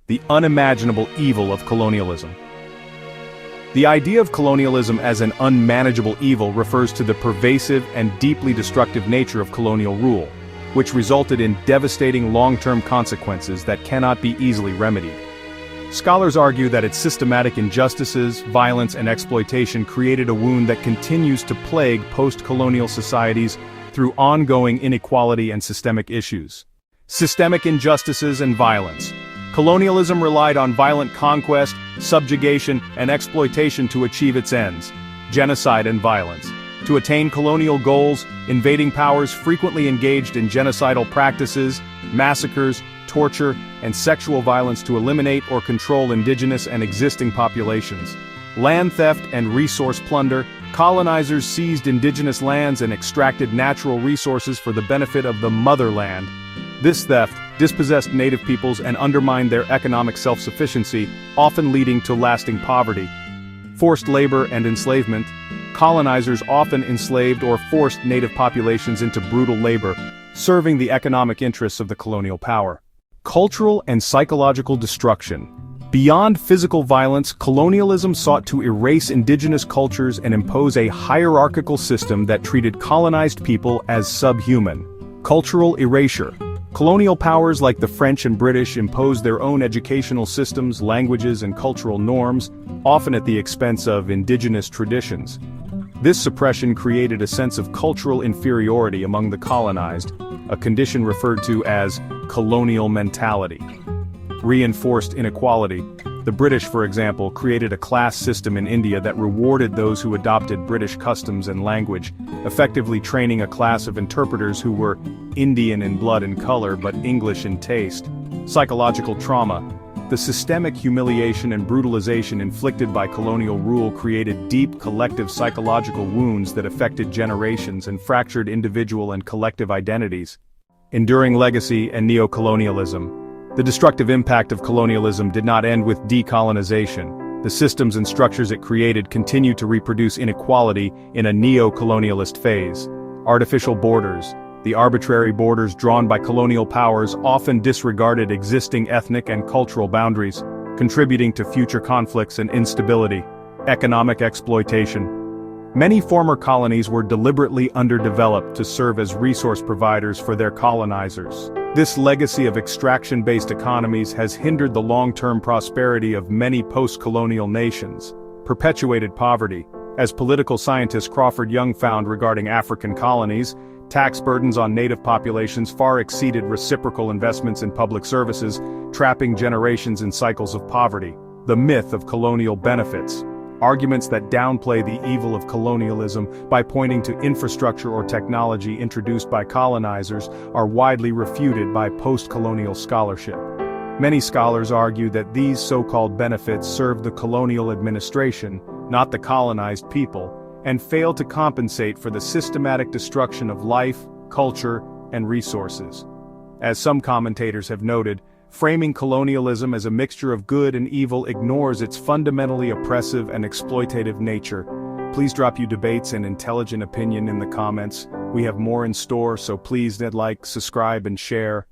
the unimaginable evil of colonialism. The idea of colonialism as an unmanageable evil refers to the pervasive and deeply destructive nature of colonial rule, which resulted in devastating long-term consequences that cannot be easily remedied. Scholars argue that its systematic injustices, violence, and exploitation created a wound that continues to plague post-colonial societies through ongoing inequality and systemic issues. Systemic injustices and violence. Colonialism relied on violent conquest, subjugation, and exploitation to achieve its ends, genocide and violence. To attain colonial goals, invading powers frequently engaged in genocidal practices, massacres, torture, and sexual violence to eliminate or control indigenous and existing populations. Land theft and resource plunder. Colonizers seized indigenous lands and extracted natural resources for the benefit of the motherland. This theft dispossessed native peoples and undermined their economic self-sufficiency, often leading to lasting poverty. Forced labor and enslavement. Colonizers often enslaved or forced native populations into brutal labor, serving the economic interests of the colonial power. Cultural and psychological destruction. Beyond physical violence, colonialism sought to erase indigenous cultures and impose a hierarchical system that treated colonized people as subhuman. Cultural erasure. Colonial powers like the French and British imposed their own educational systems, languages, and cultural norms, often at the expense of indigenous traditions. This suppression created a sense of cultural inferiority among the colonized, a condition referred to as colonial mentality. Reinforced inequality. The British, for example, created a class system in India that rewarded those who adopted British customs and language, effectively training a class of interpreters who were Indian in blood and color but English in taste. Psychological trauma. The systemic humiliation and brutalization inflicted by colonial rule created deep collective psychological wounds that affected generations and fractured individual and collective identities. Enduring legacy and neocolonialism. The destructive impact of colonialism did not end with decolonization. The systems and structures it created continue to reproduce inequality in a neo-colonialist phase. Artificial borders. The arbitrary borders drawn by colonial powers often disregarded existing ethnic and cultural boundaries, contributing to future conflicts and instability. Economic exploitation. Many former colonies were deliberately underdeveloped to serve as resource providers for their colonizers. This legacy of extraction-based economies has hindered the long-term prosperity of many post-colonial nations, perpetuated poverty. As political scientist Crawford Young found regarding African colonies, tax burdens on native populations far exceeded reciprocal investments in public services, trapping generations in cycles of poverty. The myth of colonial benefits. Arguments that downplay the evil of colonialism by pointing to infrastructure or technology introduced by colonizers are widely refuted by post-colonial scholarship. Many scholars argue that these so-called benefits serve the colonial administration, not the colonized people, and fail to compensate for the systematic destruction of life, culture, and resources. As some commentators have noted, framing colonialism as a mixture of good and evil ignores its fundamentally oppressive and exploitative nature. Please drop your debates and intelligent opinion in the comments. We have more in store, so please like, subscribe, and share.